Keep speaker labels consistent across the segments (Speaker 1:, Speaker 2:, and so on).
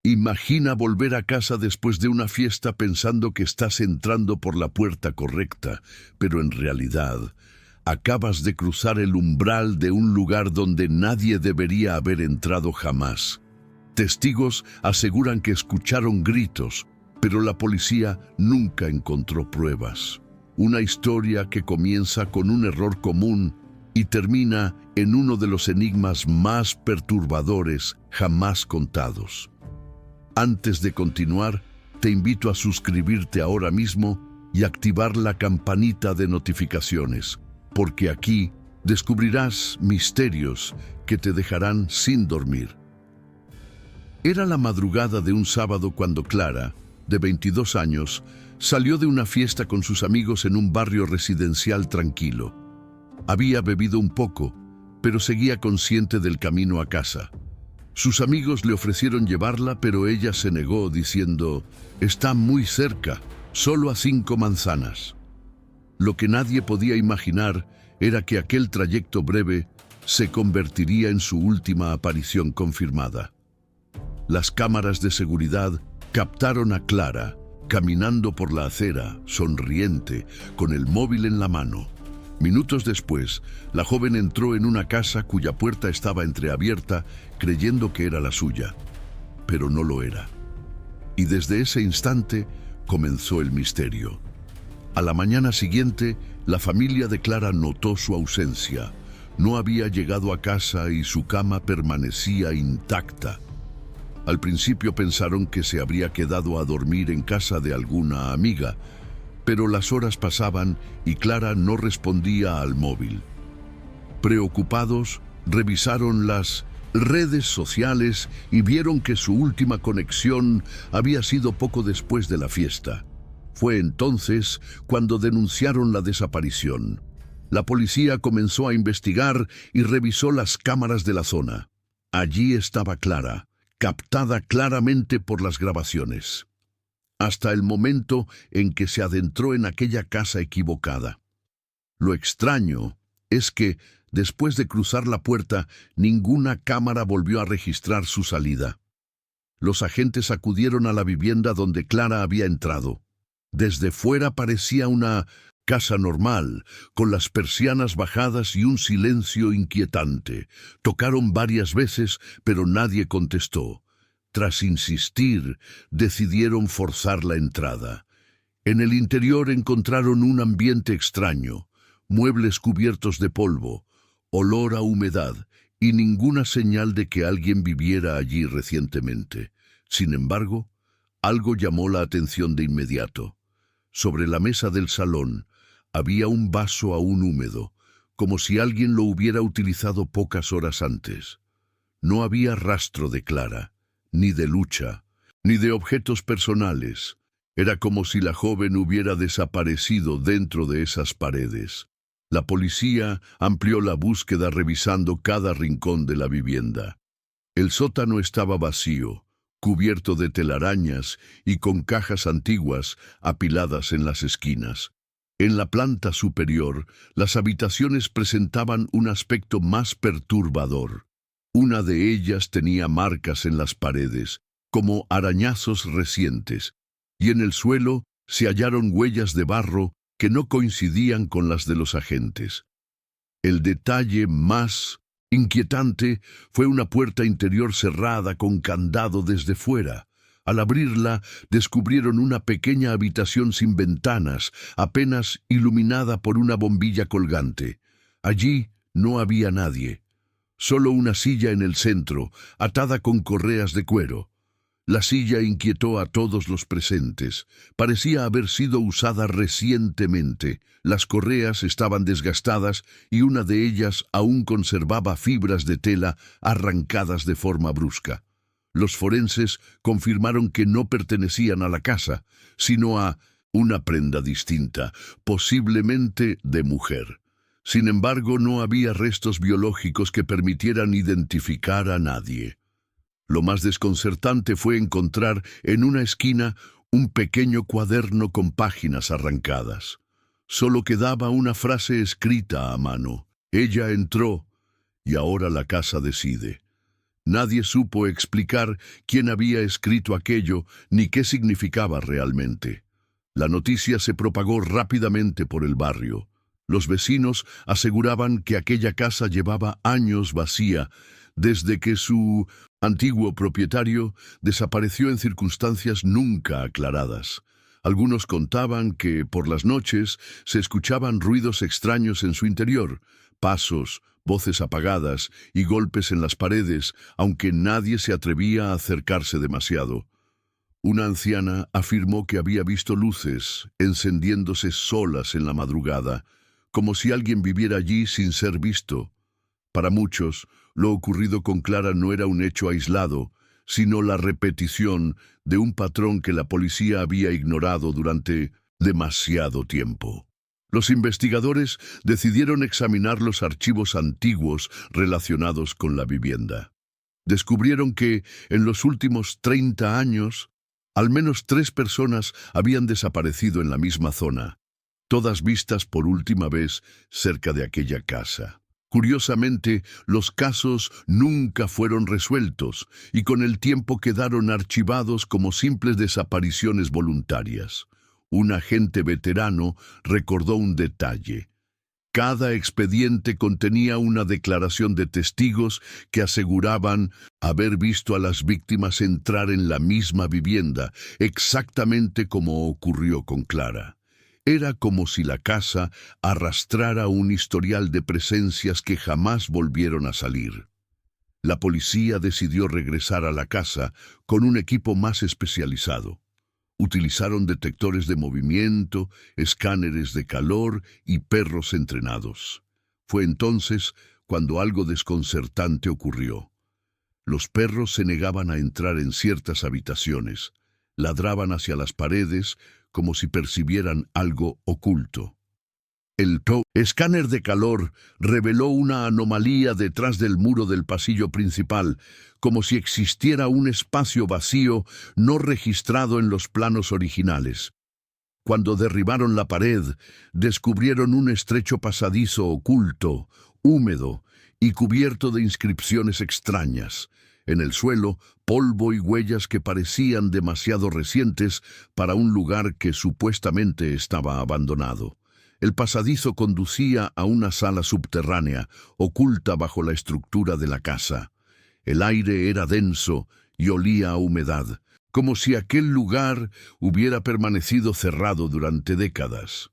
Speaker 1: Imagina volver a casa después de una fiesta pensando que estás entrando por la puerta correcta, pero en realidad acabas de cruzar el umbral de un lugar donde nadie debería haber entrado jamás. Testigos aseguran que escucharon gritos, pero la policía nunca encontró pruebas. Una historia que comienza con un error común y termina en uno de los enigmas más perturbadores jamás contados. Antes de continuar, te invito a suscribirte ahora mismo y activar la campanita de notificaciones, porque aquí descubrirás misterios que te dejarán sin dormir. Era la madrugada de un sábado cuando Clara, de 22 años, salió de una fiesta con sus amigos en un barrio residencial tranquilo. Había bebido un poco, pero seguía consciente del camino a casa. Sus amigos le ofrecieron llevarla, pero ella se negó diciendo: «Está muy cerca, solo a 5 manzanas». Lo que nadie podía imaginar era que aquel trayecto breve se convertiría en su última aparición confirmada. Las cámaras de seguridad captaron a Clara caminando por la acera, sonriente, con el móvil en la mano. Minutos después, la joven entró en una casa cuya puerta estaba entreabierta, creyendo que era la suya, pero no lo era. Y desde ese instante comenzó el misterio. A la mañana siguiente, la familia de Clara notó su ausencia. No había llegado a casa y su cama permanecía intacta. Al principio pensaron que se habría quedado a dormir en casa de alguna amiga, pero las horas pasaban y Clara no respondía al móvil. Preocupados, revisaron las redes sociales y vieron que su última conexión había sido poco después de la fiesta. Fue entonces cuando denunciaron la desaparición. La policía comenzó a investigar y revisó las cámaras de la zona. Allí estaba Clara, captada claramente por las grabaciones, hasta el momento en que se adentró en aquella casa equivocada. Lo extraño es que, después de cruzar la puerta, ninguna cámara volvió a registrar su salida. Los agentes acudieron a la vivienda donde Clara había entrado. Desde fuera parecía una casa normal, con las persianas bajadas y un silencio inquietante. Tocaron varias veces, pero nadie contestó. Tras insistir, decidieron forzar la entrada. En el interior encontraron un ambiente extraño, muebles cubiertos de polvo, olor a humedad y ninguna señal de que alguien viviera allí recientemente. Sin embargo, algo llamó la atención de inmediato. Sobre la mesa del salón había un vaso aún húmedo, como si alguien lo hubiera utilizado pocas horas antes. No había rastro de Clara, ni de lucha, ni de objetos personales. Era como si la joven hubiera desaparecido dentro de esas paredes. La policía amplió la búsqueda revisando cada rincón de la vivienda. El sótano estaba vacío, cubierto de telarañas y con cajas antiguas apiladas en las esquinas. En la planta superior, las habitaciones presentaban un aspecto más perturbador. Una de ellas tenía marcas en las paredes, como arañazos recientes, y en el suelo se hallaron huellas de barro que no coincidían con las de los agentes. El detalle más inquietante fue una puerta interior cerrada con candado desde fuera. Al abrirla, descubrieron una pequeña habitación sin ventanas, apenas iluminada por una bombilla colgante. Allí no había nadie. Solo una silla en el centro, atada con correas de cuero. La silla inquietó a todos los presentes. Parecía haber sido usada recientemente. Las correas estaban desgastadas y una de ellas aún conservaba fibras de tela arrancadas de forma brusca. Los forenses confirmaron que no pertenecían a la casa, sino a una prenda distinta, posiblemente de mujer. Sin embargo, no había restos biológicos que permitieran identificar a nadie. Lo más desconcertante fue encontrar en una esquina un pequeño cuaderno con páginas arrancadas. Solo quedaba una frase escrita a mano. Ella entró y ahora la casa decide. Nadie supo explicar quién había escrito aquello ni qué significaba realmente. La noticia se propagó rápidamente por el barrio. Los vecinos aseguraban que aquella casa llevaba años vacía desde que su antiguo propietario desapareció en circunstancias nunca aclaradas. Algunos contaban que por las noches se escuchaban ruidos extraños en su interior, pasos, voces apagadas y golpes en las paredes, aunque nadie se atrevía a acercarse demasiado. Una anciana afirmó que había visto luces encendiéndose solas en la madrugada, como si alguien viviera allí sin ser visto. Para muchos, lo ocurrido con Clara no era un hecho aislado, sino la repetición de un patrón que la policía había ignorado durante demasiado tiempo. Los investigadores decidieron examinar los archivos antiguos relacionados con la vivienda. Descubrieron que, en los últimos 30 años, al menos 3 personas habían desaparecido en la misma zona, todas vistas por última vez cerca de aquella casa. Curiosamente, los casos nunca fueron resueltos y con el tiempo quedaron archivados como simples desapariciones voluntarias. Un agente veterano recordó un detalle. Cada expediente contenía una declaración de testigos que aseguraban haber visto a las víctimas entrar en la misma vivienda, exactamente como ocurrió con Clara. Era como si la casa arrastrara un historial de presencias que jamás volvieron a salir. La policía decidió regresar a la casa con un equipo más especializado. Utilizaron detectores de movimiento, escáneres de calor y perros entrenados. Fue entonces cuando algo desconcertante ocurrió. Los perros se negaban a entrar en ciertas habitaciones, ladraban hacia las paredes como si percibieran algo oculto. El escáner de calor reveló una anomalía detrás del muro del pasillo principal, como si existiera un espacio vacío no registrado en los planos originales. Cuando derribaron la pared, descubrieron un estrecho pasadizo oculto, húmedo y cubierto de inscripciones extrañas. En el suelo, polvo y huellas que parecían demasiado recientes para un lugar que supuestamente estaba abandonado. El pasadizo conducía a una sala subterránea, oculta bajo la estructura de la casa. El aire era denso y olía a humedad, como si aquel lugar hubiera permanecido cerrado durante décadas.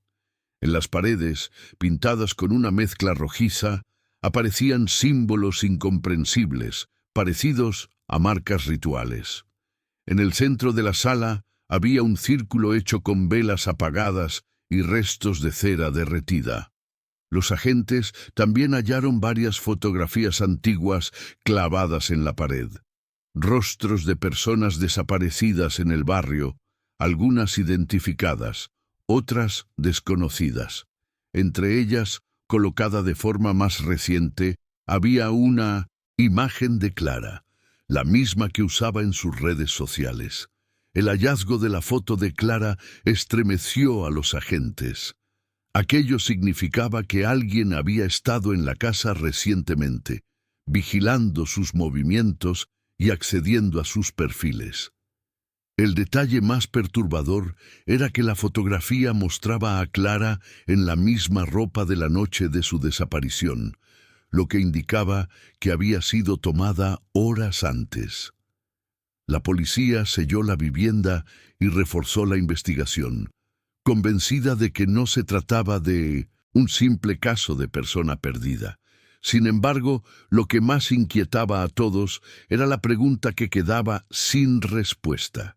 Speaker 1: En las paredes, pintadas con una mezcla rojiza, aparecían símbolos incomprensibles, parecidos a marcas rituales. En el centro de la sala había un círculo hecho con velas apagadas y restos de cera derretida. Los agentes también hallaron varias fotografías antiguas clavadas en la pared. Rostros de personas desaparecidas en el barrio, algunas identificadas, otras desconocidas. Entre ellas, colocada de forma más reciente, había una imagen de Clara, la misma que usaba en sus redes sociales. El hallazgo de la foto de Clara estremeció a los agentes. Aquello significaba que alguien había estado en la casa recientemente, vigilando sus movimientos y accediendo a sus perfiles. El detalle más perturbador era que la fotografía mostraba a Clara en la misma ropa de la noche de su desaparición, lo que indicaba que había sido tomada horas antes. La policía selló la vivienda y reforzó la investigación, convencida de que no se trataba de un simple caso de persona perdida. Sin embargo, lo que más inquietaba a todos era la pregunta que quedaba sin respuesta.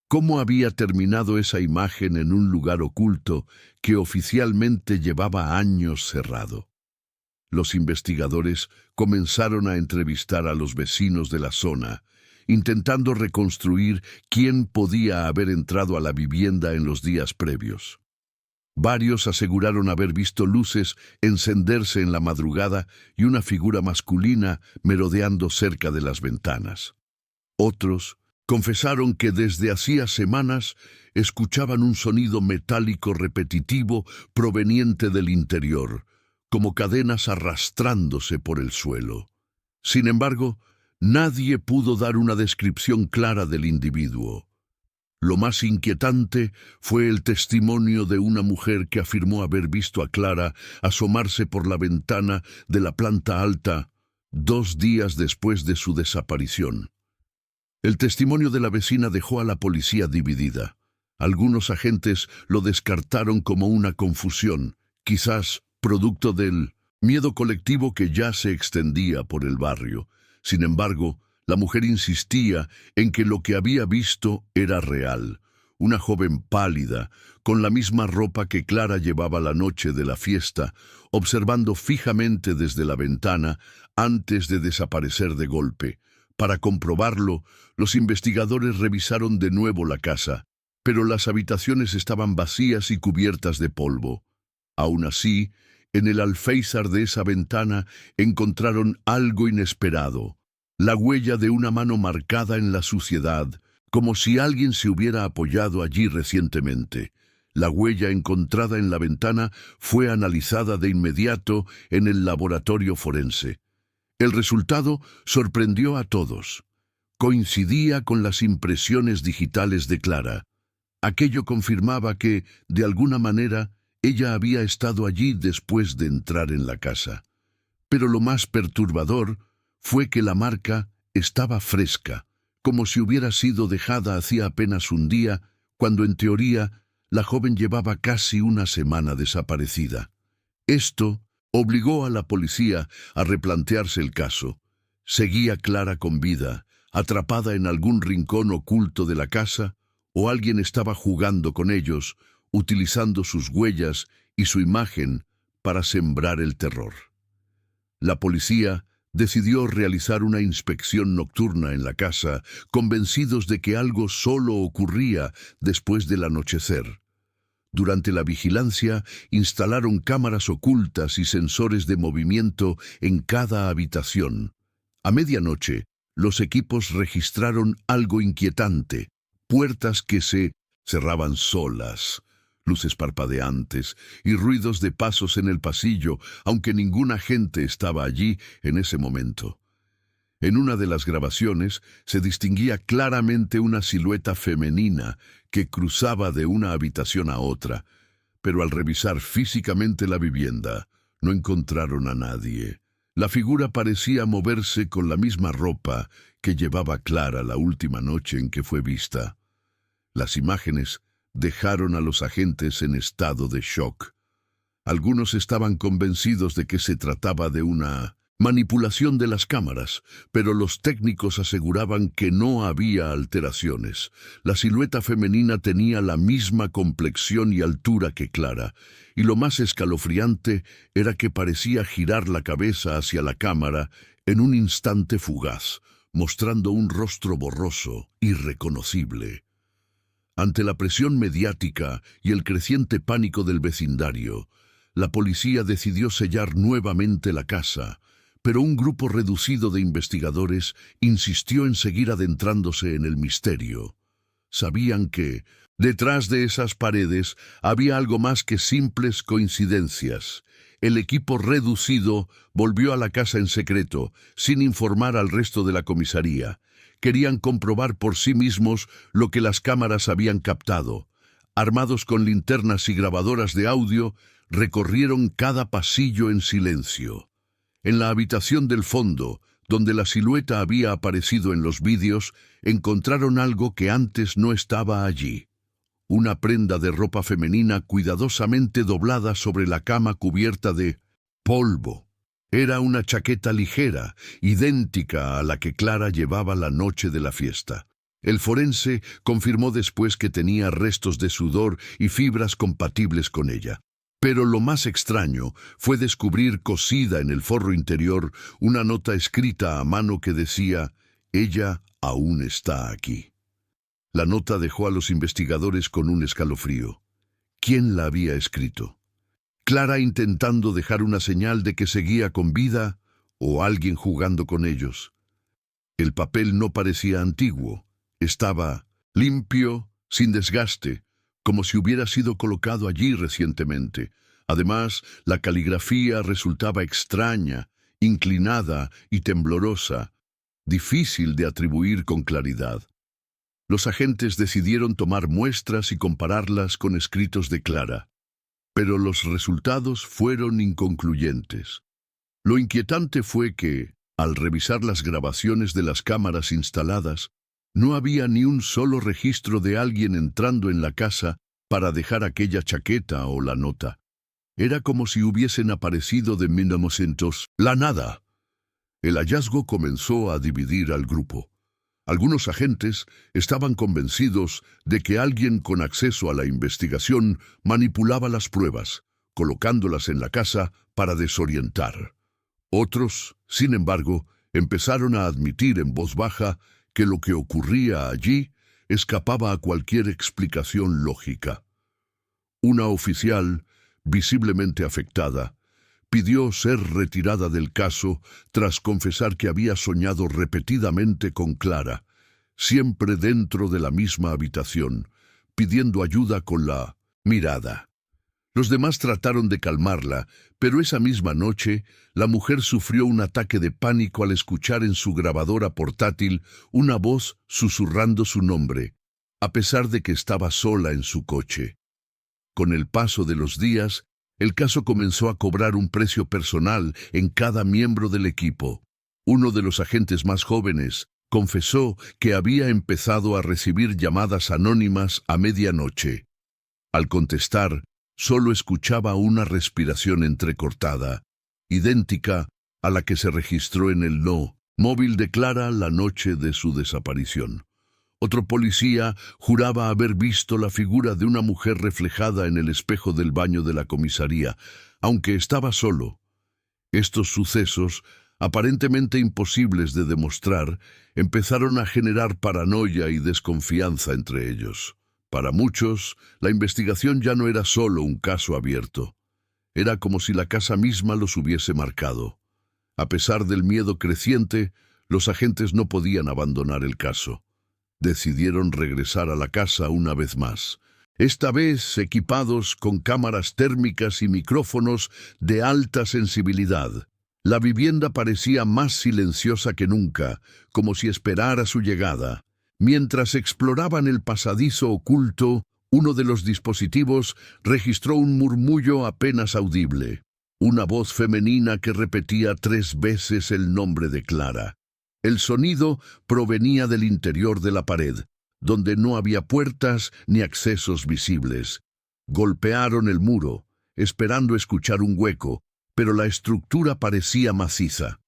Speaker 1: ¿Cómo había terminado esa imagen en un lugar oculto que oficialmente llevaba años cerrado? Los investigadores comenzaron a entrevistar a los vecinos de la zona, intentando reconstruir quién podía haber entrado a la vivienda en los días previos. Varios aseguraron haber visto luces encenderse en la madrugada y una figura masculina merodeando cerca de las ventanas. Otros confesaron que desde hacía semanas escuchaban un sonido metálico repetitivo proveniente del interior, como cadenas arrastrándose por el suelo. Sin embargo, Nadie pudo dar una descripción clara del individuo. Lo más inquietante fue el testimonio de una mujer que afirmó haber visto a Clara asomarse por la ventana de la planta alta 2 días después de su desaparición. El testimonio de la vecina dejó a la policía dividida. Algunos agentes lo descartaron como una confusión, quizás producto del miedo colectivo que ya se extendía por el barrio. Sin embargo, la mujer insistía en que lo que había visto era real. Una joven pálida, con la misma ropa que Clara llevaba la noche de la fiesta, observando fijamente desde la ventana antes de desaparecer de golpe. Para comprobarlo, los investigadores revisaron de nuevo la casa, pero las habitaciones estaban vacías y cubiertas de polvo. Aún así, en el alféizar de esa ventana encontraron algo inesperado: la huella de una mano marcada en la suciedad, como si alguien se hubiera apoyado allí recientemente. La huella encontrada en la ventana fue analizada de inmediato en el laboratorio forense. El resultado sorprendió a todos. Coincidía con las impresiones digitales de Clara. Aquello confirmaba que, de alguna manera, ella había estado allí después de entrar en la casa. Pero lo más perturbador fue que la marca estaba fresca, como si hubiera sido dejada hacía apenas un día, cuando en teoría la joven llevaba casi una semana desaparecida. Esto obligó a la policía a replantearse el caso. ¿Seguía Clara con vida, atrapada en algún rincón oculto de la casa, o alguien estaba jugando con ellos, utilizando sus huellas y su imagen para sembrar el terror? La policía decidió realizar una inspección nocturna en la casa, convencidos de que algo solo ocurría después del anochecer. Durante la vigilancia, instalaron cámaras ocultas y sensores de movimiento en cada habitación. A medianoche, los equipos registraron algo inquietante: puertas que se cerraban solas, luces parpadeantes y ruidos de pasos en el pasillo, aunque ningún agente estaba allí en ese momento. En una de las grabaciones se distinguía claramente una silueta femenina que cruzaba de una habitación a otra, pero al revisar físicamente la vivienda, no encontraron a nadie. La figura parecía moverse con la misma ropa que llevaba Clara la última noche en que fue vista. Las imágenes dejaron a los agentes en estado de shock. Algunos estaban convencidos de que se trataba de una manipulación de las cámaras, pero los técnicos aseguraban que no había alteraciones. La silueta femenina tenía la misma complexión y altura que Clara, y lo más escalofriante era que parecía girar la cabeza hacia la cámara en un instante fugaz, mostrando un rostro borroso, irreconocible. Ante la presión mediática y el creciente pánico del vecindario, la policía decidió sellar nuevamente la casa, pero un grupo reducido de investigadores insistió en seguir adentrándose en el misterio. Sabían que, detrás de esas paredes, había algo más que simples coincidencias. El equipo reducido volvió a la casa en secreto, sin informar al resto de la comisaría. Querían comprobar por sí mismos lo que las cámaras habían captado. Armados con linternas y grabadoras de audio, recorrieron cada pasillo en silencio. En la habitación del fondo, donde la silueta había aparecido en los vídeos, encontraron algo que antes no estaba allí: una prenda de ropa femenina cuidadosamente doblada sobre la cama cubierta de polvo. Era una chaqueta ligera, idéntica a la que Clara llevaba la noche de la fiesta. El forense confirmó después que tenía restos de sudor y fibras compatibles con ella. Pero lo más extraño fue descubrir cosida en el forro interior una nota escrita a mano que decía: «Ella aún está aquí». La nota dejó a los investigadores con un escalofrío. ¿Quién la había escrito? ¿Clara intentando dejar una señal de que seguía con vida, o alguien jugando con ellos? El papel no parecía antiguo. Estaba limpio, sin desgaste, como si hubiera sido colocado allí recientemente. Además, la caligrafía resultaba extraña, inclinada y temblorosa. difícil de atribuir con claridad. Los agentes decidieron tomar muestras y compararlas con escritos de Clara, pero los resultados fueron inconcluyentes. Lo inquietante fue que, al revisar las grabaciones de las cámaras instaladas, no había ni un solo registro de alguien entrando en la casa para dejar aquella chaqueta o la nota. Era como si hubiesen aparecido de 1900, la nada. El hallazgo comenzó a dividir al grupo. Algunos agentes estaban convencidos de que alguien con acceso a la investigación manipulaba las pruebas, colocándolas en la casa para desorientar. Otros, sin embargo, empezaron a admitir en voz baja que lo que ocurría allí escapaba a cualquier explicación lógica. Una oficial, visiblemente afectada, pidió ser retirada del caso tras confesar que había soñado repetidamente con Clara, siempre dentro de la misma habitación, pidiendo ayuda con la mirada. Los demás trataron de calmarla, pero esa misma noche la mujer sufrió un ataque de pánico al escuchar en su grabadora portátil una voz susurrando su nombre, a pesar de que estaba sola en su coche. Con el paso de los días, el caso comenzó a cobrar un precio personal en cada miembro del equipo. Uno de los agentes más jóvenes confesó que había empezado a recibir llamadas anónimas a medianoche. Al contestar, solo escuchaba una respiración entrecortada, idéntica a la que se registró en el móvil de Clara la noche de su desaparición. Otro policía juraba haber visto la figura de una mujer reflejada en el espejo del baño de la comisaría, aunque estaba solo. Estos sucesos, aparentemente imposibles de demostrar, empezaron a generar paranoia y desconfianza entre ellos. Para muchos, la investigación ya no era solo un caso abierto. Era como si la casa misma los hubiese marcado. A pesar del miedo creciente, los agentes no podían abandonar el caso. Decidieron regresar a la casa una vez más, esta vez equipados con cámaras térmicas y micrófonos de alta sensibilidad. La vivienda parecía más silenciosa que nunca, como si esperara su llegada. Mientras exploraban el pasadizo oculto, uno de los dispositivos registró un murmullo apenas audible, una voz femenina que repetía 3 veces el nombre de Clara. El sonido provenía del interior de la pared, donde no había puertas ni accesos visibles. Golpearon el muro, esperando escuchar un hueco, pero la estructura parecía maciza.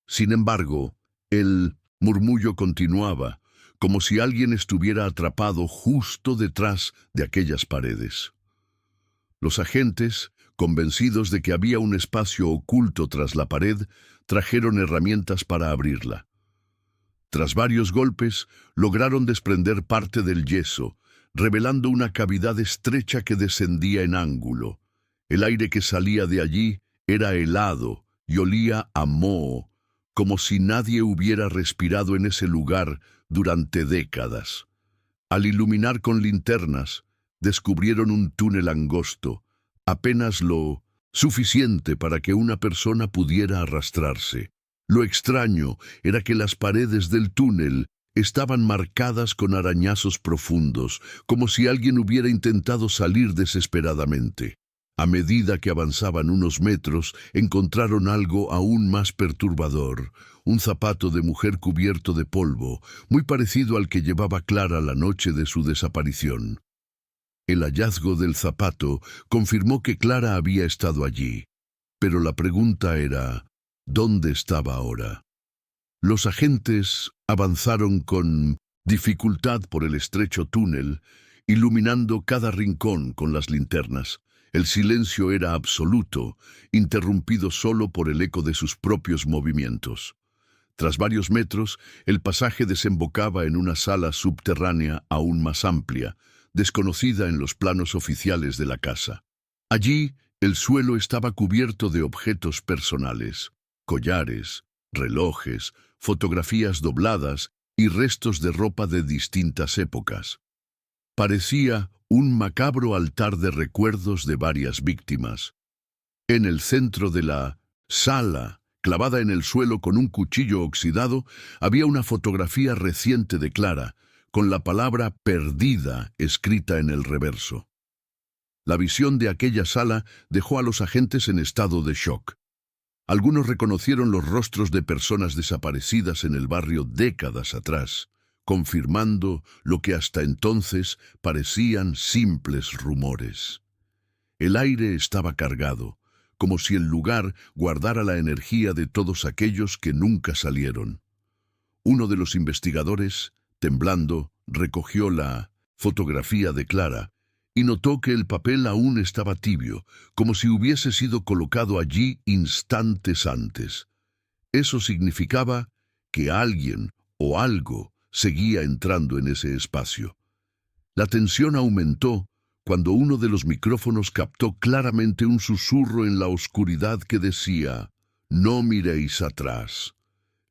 Speaker 1: Sin embargo, el murmullo continuaba, como si alguien estuviera atrapado justo detrás de aquellas paredes. Los agentes, convencidos de que había un espacio oculto tras la pared, trajeron herramientas para abrirla. Tras varios golpes, lograron desprender parte del yeso, revelando una cavidad estrecha que descendía en ángulo. El aire que salía de allí era helado y olía a moho, como si nadie hubiera respirado en ese lugar durante décadas. Al iluminar con linternas, descubrieron un túnel angosto, apenas lo suficiente para que una persona pudiera arrastrarse. Lo extraño era que las paredes del túnel estaban marcadas con arañazos profundos, como si alguien hubiera intentado salir desesperadamente. A medida que avanzaban unos metros, encontraron algo aún más perturbador, un zapato de mujer cubierto de polvo, muy parecido al que llevaba Clara la noche de su desaparición. El hallazgo del zapato confirmó que Clara había estado allí, pero la pregunta era, ¿dónde estaba ahora? Los agentes avanzaron con dificultad por el estrecho túnel, iluminando cada rincón con las linternas. El silencio era absoluto, interrumpido solo por el eco de sus propios movimientos. Tras varios metros, el pasaje desembocaba en una sala subterránea aún más amplia, desconocida en los planos oficiales de la casa. Allí, el suelo estaba cubierto de objetos personales, collares, relojes, fotografías dobladas y restos de ropa de distintas épocas. Parecía un macabro altar de recuerdos de varias víctimas. En el centro de la sala, Clavada en el suelo con un cuchillo oxidado, había una fotografía reciente de Clara, con la palabra perdida escrita en el reverso. La visión de aquella sala dejó a los agentes en estado de shock. Algunos reconocieron los rostros de personas desaparecidas en el barrio décadas atrás, confirmando lo que hasta entonces parecían simples rumores. El aire estaba cargado, como si el lugar guardara la energía de todos aquellos que nunca salieron. Uno de los investigadores, temblando, recogió la fotografía de Clara y notó que el papel aún estaba tibio, como si hubiese sido colocado allí instantes antes. Eso significaba que alguien o algo seguía entrando en ese espacio. La tensión aumentó cuando uno de los micrófonos captó claramente un susurro en la oscuridad que decía: «No miréis atrás».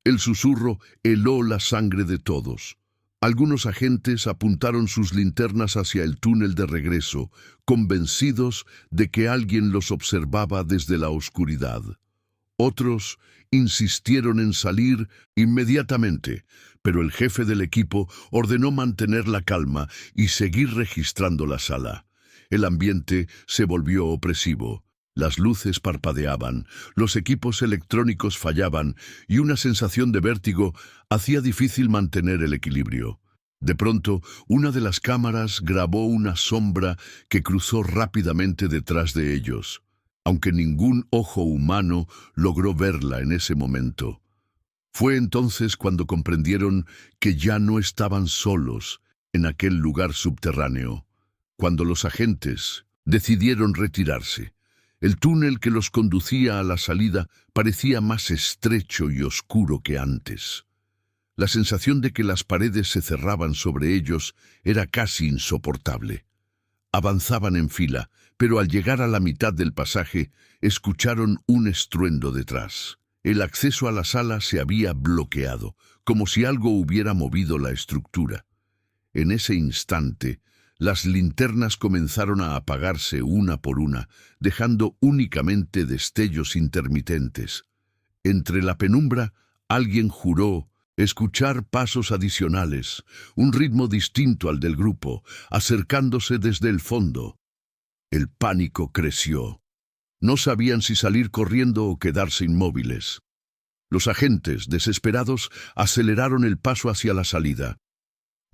Speaker 1: El susurro heló la sangre de todos. Algunos agentes apuntaron sus linternas hacia el túnel de regreso, convencidos de que alguien los observaba desde la oscuridad. Otros insistieron en salir inmediatamente, pero el jefe del equipo ordenó mantener la calma y seguir registrando la sala. El ambiente se volvió opresivo. Las luces parpadeaban, los equipos electrónicos fallaban y una sensación de vértigo hacía difícil mantener el equilibrio. De pronto, una de las cámaras grabó una sombra que cruzó rápidamente detrás de ellos, aunque ningún ojo humano logró verla en ese momento. Fue entonces cuando comprendieron que ya no estaban solos en aquel lugar subterráneo. Cuando los agentes decidieron retirarse, el túnel que los conducía a la salida parecía más estrecho y oscuro que antes. La sensación de que las paredes se cerraban sobre ellos era casi insoportable. Avanzaban en fila, pero al llegar a la mitad del pasaje, escucharon un estruendo detrás. El acceso a la sala se había bloqueado, como si algo hubiera movido la estructura. En ese instante, las linternas comenzaron a apagarse una por una, dejando únicamente destellos intermitentes. Entre la penumbra, alguien juró escuchar pasos adicionales, un ritmo distinto al del grupo, acercándose desde el fondo. El pánico creció. No sabían si salir corriendo o quedarse inmóviles. Los agentes, desesperados, aceleraron el paso hacia la salida.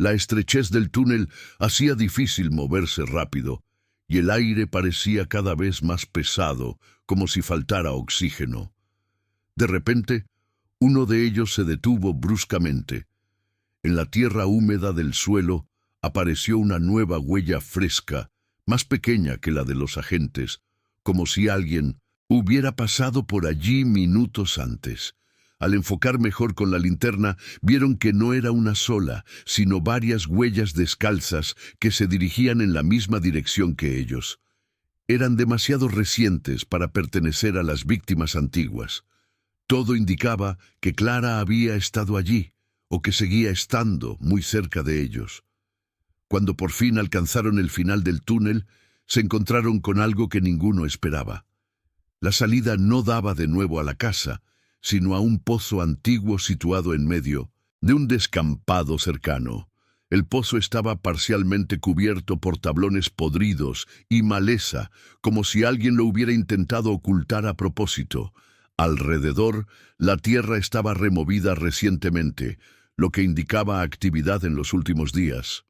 Speaker 1: La estrechez del túnel hacía difícil moverse rápido, y el aire parecía cada vez más pesado, como si faltara oxígeno. De repente, uno de ellos se detuvo bruscamente. En la tierra húmeda del suelo apareció una nueva huella fresca, más pequeña que la de los agentes, como si alguien hubiera pasado por allí minutos antes. Al enfocar mejor con la linterna, vieron que no era una sola, sino varias huellas descalzas que se dirigían en la misma dirección que ellos. Eran demasiado recientes para pertenecer a las víctimas antiguas. Todo indicaba que Clara había estado allí, o que seguía estando muy cerca de ellos. Cuando por fin alcanzaron el final del túnel, se encontraron con algo que ninguno esperaba. La salida no daba de nuevo a la casa, sino a un pozo antiguo situado en medio de un descampado cercano. El pozo estaba parcialmente cubierto por tablones podridos y maleza, como si alguien lo hubiera intentado ocultar a propósito. Alrededor, la tierra estaba removida recientemente, lo que indicaba actividad en los últimos días.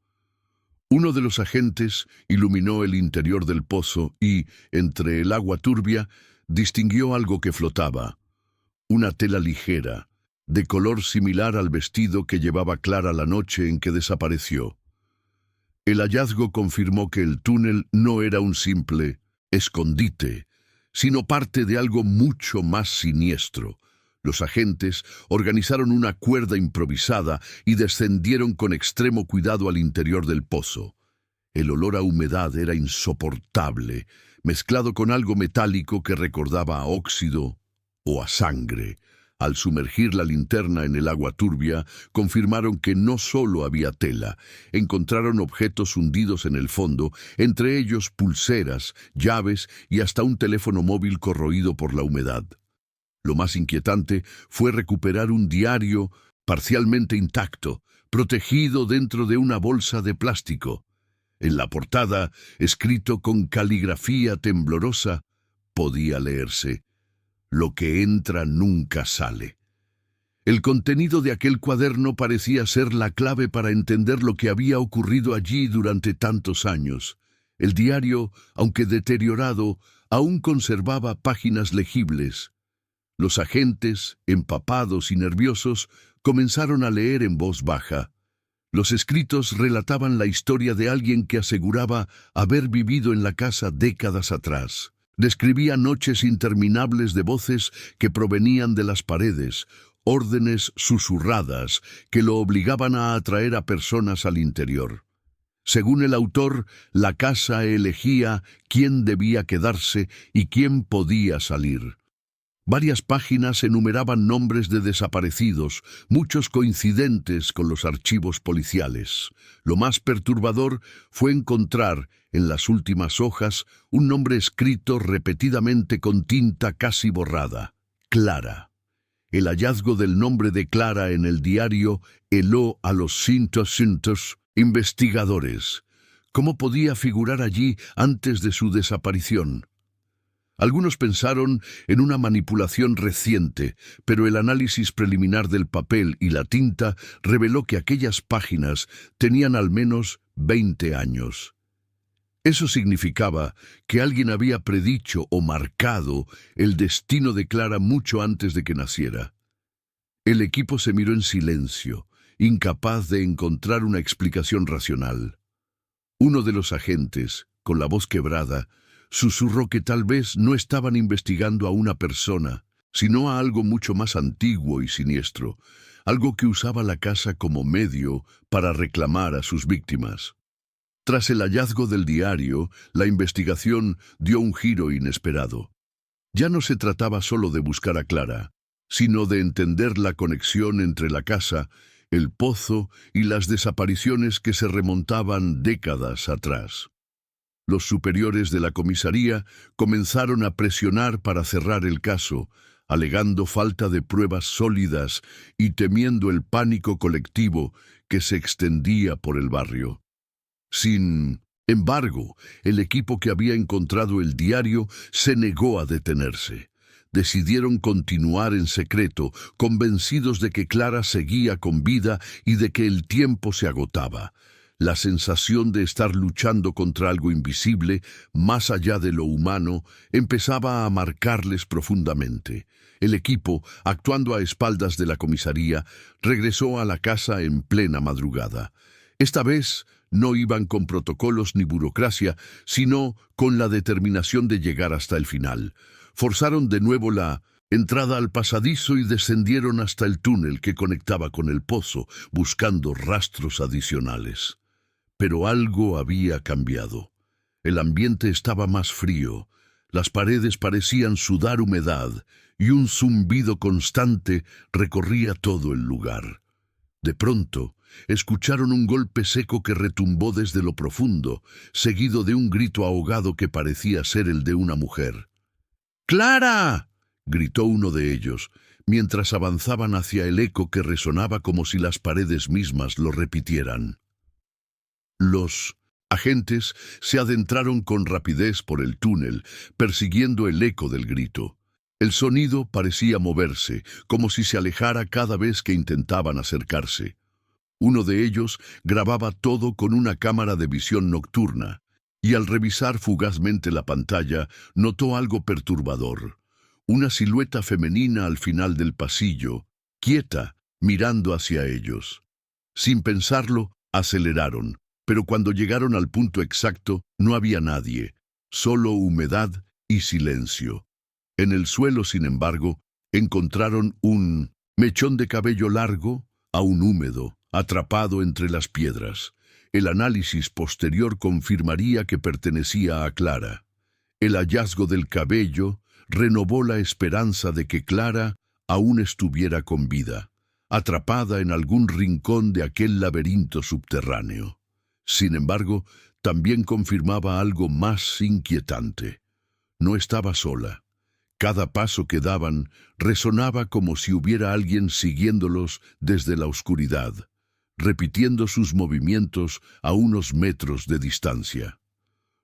Speaker 1: Uno de los agentes iluminó el interior del pozo y, entre el agua turbia, distinguió algo que flotaba. Una tela ligera, de color similar al vestido que llevaba Clara la noche en que desapareció. El hallazgo confirmó que el túnel no era un simple escondite, sino parte de algo mucho más siniestro. Los agentes organizaron una cuerda improvisada y descendieron con extremo cuidado al interior del pozo. El olor a humedad era insoportable, mezclado con algo metálico que recordaba a óxido o a sangre. Al sumergir la linterna en el agua turbia, confirmaron que no solo había tela. Encontraron objetos hundidos en el fondo, entre ellos pulseras, llaves y hasta un teléfono móvil corroído por la humedad. Lo más inquietante fue recuperar un diario parcialmente intacto, protegido dentro de una bolsa de plástico. En la portada, escrito con caligrafía temblorosa, podía leerse: «Lo que entra nunca sale». El contenido de aquel cuaderno parecía ser la clave para entender lo que había ocurrido allí durante tantos años. El diario, aunque deteriorado, aún conservaba páginas legibles. Los agentes, empapados y nerviosos, comenzaron a leer en voz baja. Los escritos relataban la historia de alguien que aseguraba haber vivido en la casa décadas atrás. Describía noches interminables de voces que provenían de las paredes, órdenes susurradas que lo obligaban a atraer a personas al interior. Según el autor, la casa elegía quién debía quedarse y quién podía salir. Varias páginas enumeraban nombres de desaparecidos, muchos coincidentes con los archivos policiales. Lo más perturbador fue encontrar, en las últimas hojas, un nombre escrito repetidamente con tinta casi borrada: Clara. El hallazgo del nombre de Clara en el diario heló a los cientos investigadores. ¿Cómo podía figurar allí antes de su desaparición? Algunos pensaron en una manipulación reciente, pero el análisis preliminar del papel y la tinta reveló que aquellas páginas tenían al menos 20 años. Eso significaba que alguien había predicho o marcado el destino de Clara mucho antes de que naciera. El equipo se miró en silencio, incapaz de encontrar una explicación racional. Uno de los agentes, con la voz quebrada, susurró que tal vez no estaban investigando a una persona, sino a algo mucho más antiguo y siniestro, algo que usaba la casa como medio para reclamar a sus víctimas. Tras el hallazgo del diario, la investigación dio un giro inesperado. Ya no se trataba solo de buscar a Clara, sino de entender la conexión entre la casa, el pozo y las desapariciones que se remontaban décadas atrás. Los superiores de la comisaría comenzaron a presionar para cerrar el caso, alegando falta de pruebas sólidas y temiendo el pánico colectivo que se extendía por el barrio. Sin embargo, el equipo que había encontrado el diario se negó a detenerse. Decidieron continuar en secreto, convencidos de que Clara seguía con vida y de que el tiempo se agotaba. La sensación de estar luchando contra algo invisible, más allá de lo humano, empezaba a marcarles profundamente. El equipo, actuando a espaldas de la comisaría, regresó a la casa en plena madrugada. Esta vez no iban con protocolos ni burocracia, sino con la determinación de llegar hasta el final. Forzaron de nuevo la entrada al pasadizo y descendieron hasta el túnel que conectaba con el pozo, buscando rastros adicionales. Pero algo había cambiado. El ambiente estaba más frío, las paredes parecían sudar humedad y un zumbido constante recorría todo el lugar. De pronto, escucharon un golpe seco que retumbó desde lo profundo, seguido de un grito ahogado que parecía ser el de una mujer. «¡Clara!», gritó uno de ellos, mientras avanzaban hacia el eco que resonaba como si las paredes mismas lo repitieran. Los agentes se adentraron con rapidez por el túnel, persiguiendo el eco del grito. El sonido parecía moverse, como si se alejara cada vez que intentaban acercarse. Uno de ellos grababa todo con una cámara de visión nocturna, y al revisar fugazmente la pantalla, notó algo perturbador. Una silueta femenina al final del pasillo, quieta, mirando hacia ellos. Sin pensarlo, aceleraron. Pero cuando llegaron al punto exacto, no había nadie, solo humedad y silencio. En el suelo, sin embargo, encontraron un mechón de cabello largo, aún húmedo, atrapado entre las piedras. El análisis posterior confirmaría que pertenecía a Clara. El hallazgo del cabello renovó la esperanza de que Clara aún estuviera con vida, atrapada en algún rincón de aquel laberinto subterráneo. Sin embargo, también confirmaba algo más inquietante. No estaba sola. Cada paso que daban resonaba como si hubiera alguien siguiéndolos desde la oscuridad, repitiendo sus movimientos a unos metros de distancia.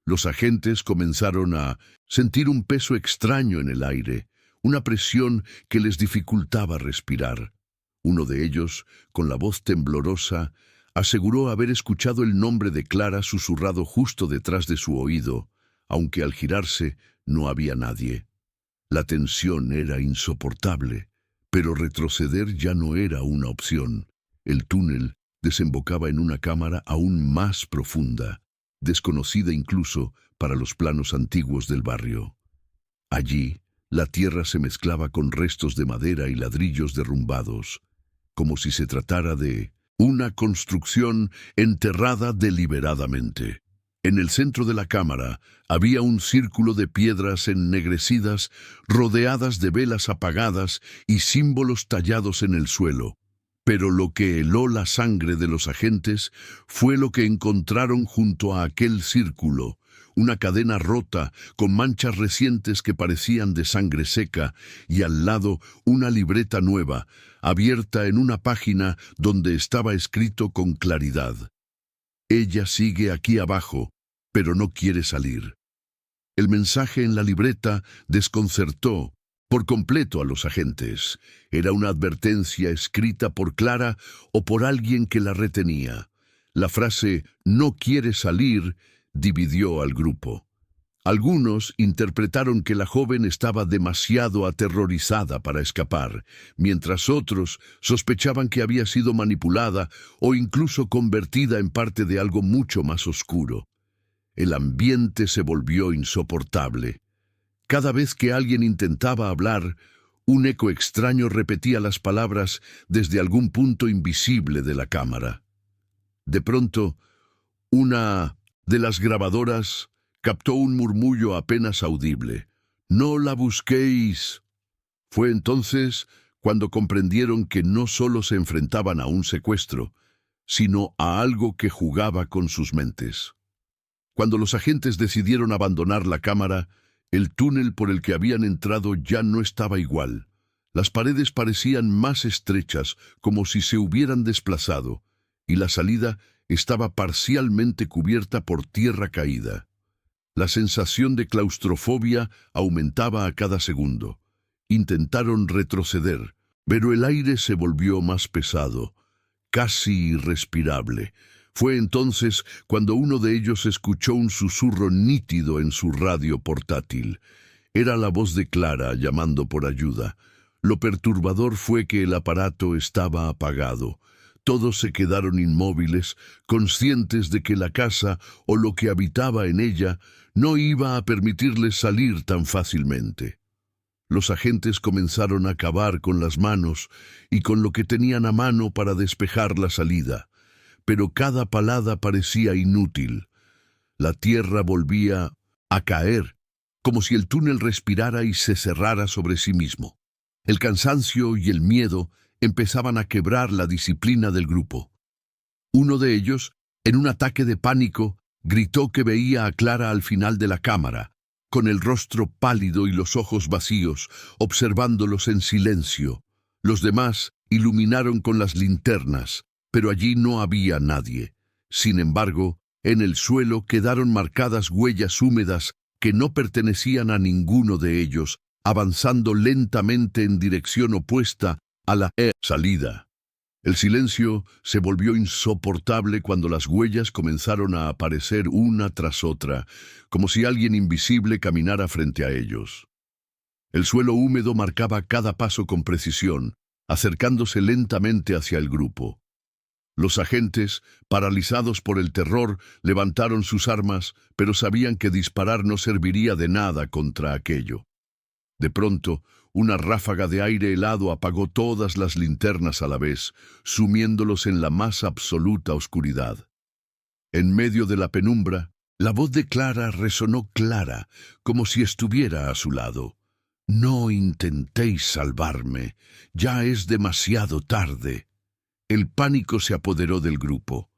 Speaker 1: Los agentes comenzaron a sentir un peso extraño en el aire, una presión que les dificultaba respirar. Uno de ellos, con la voz temblorosa, aseguró haber escuchado el nombre de Clara susurrado justo detrás de su oído, aunque al girarse no había nadie. La tensión era insoportable, pero retroceder ya no era una opción. El túnel desembocaba en una cámara aún más profunda, desconocida incluso para los planos antiguos del barrio. Allí, la tierra se mezclaba con restos de madera y ladrillos derrumbados, como si se tratara de una construcción enterrada deliberadamente. En el centro de la cámara había un círculo de piedras ennegrecidas rodeadas de velas apagadas y símbolos tallados en el suelo. Pero lo que heló la sangre de los agentes fue lo que encontraron junto a aquel círculo, una cadena rota con manchas recientes que parecían de sangre seca y al lado una libreta nueva, abierta en una página donde estaba escrito con claridad: «Ella sigue aquí abajo, pero no quiere salir». El mensaje en la libreta desconcertó por completo a los agentes. Era una advertencia escrita por Clara o por alguien que la retenía. La frase «no quiere salir» dividió al grupo. Algunos interpretaron que la joven estaba demasiado aterrorizada para escapar, mientras otros sospechaban que había sido manipulada o incluso convertida en parte de algo mucho más oscuro. El ambiente se volvió insoportable. Cada vez que alguien intentaba hablar, un eco extraño repetía las palabras desde algún punto invisible de la cámara. De pronto, una de las grabadoras captó un murmullo apenas audible: «¡No la busquéis!». Fue entonces cuando comprendieron que no solo se enfrentaban a un secuestro, sino a algo que jugaba con sus mentes. Cuando los agentes decidieron abandonar la cámara, el túnel por el que habían entrado ya no estaba igual. Las paredes parecían más estrechas, como si se hubieran desplazado, y la salida estaba parcialmente cubierta por tierra caída. La sensación de claustrofobia aumentaba a cada segundo. Intentaron retroceder, pero el aire se volvió más pesado, casi irrespirable. Fue entonces cuando uno de ellos escuchó un susurro nítido en su radio portátil. Era la voz de Clara llamando por ayuda. Lo perturbador fue que el aparato estaba apagado. Todos se quedaron inmóviles, conscientes de que la casa o lo que habitaba en ella no iba a permitirles salir tan fácilmente. Los agentes comenzaron a cavar con las manos y con lo que tenían a mano para despejar la salida, pero cada palada parecía inútil. La tierra volvía a caer, como si el túnel respirara y se cerrara sobre sí mismo. El cansancio y el miedo empezaban a quebrar la disciplina del grupo. Uno de ellos, en un ataque de pánico, gritó que veía a Clara al final de la cámara, con el rostro pálido y los ojos vacíos, observándolos en silencio. Los demás iluminaron con las linternas, pero allí no había nadie. Sin embargo, en el suelo quedaron marcadas huellas húmedas que no pertenecían a ninguno de ellos, avanzando lentamente en dirección opuesta a la salida. El silencio se volvió insoportable cuando las huellas comenzaron a aparecer una tras otra, como si alguien invisible caminara frente a ellos. El suelo húmedo marcaba cada paso con precisión, acercándose lentamente hacia el grupo. Los agentes, paralizados por el terror, levantaron sus armas, pero sabían que disparar no serviría de nada contra aquello. De pronto, una ráfaga de aire helado apagó todas las linternas a la vez, sumiéndolos en la más absoluta oscuridad. En medio de la penumbra, la voz de Clara resonó clara, como si estuviera a su lado. «No intentéis salvarme, ya es demasiado tarde». El pánico se apoderó del grupo.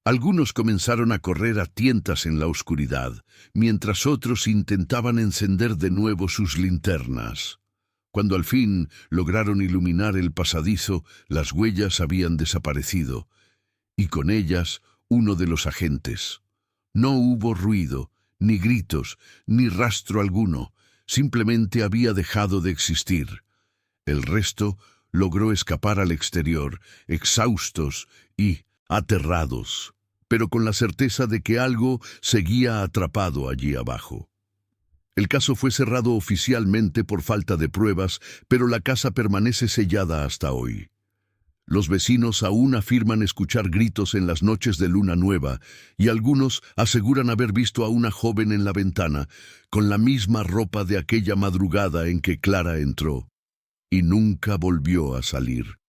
Speaker 1: Algunos comenzaron a correr a tientas en la oscuridad, mientras otros intentaban encender de nuevo sus linternas. Cuando al fin lograron iluminar el pasadizo, las huellas habían desaparecido, y con ellas uno de los agentes. No hubo ruido, ni gritos, ni rastro alguno, simplemente había dejado de existir. El resto logró escapar al exterior, exhaustos y aterrados, pero con la certeza de que algo seguía atrapado allí abajo. El caso fue cerrado oficialmente por falta de pruebas, pero la casa permanece sellada hasta hoy. Los vecinos aún afirman escuchar gritos en las noches de luna nueva, y algunos aseguran haber visto a una joven en la ventana, con la misma ropa de aquella madrugada en que Clara entró, y nunca volvió a salir.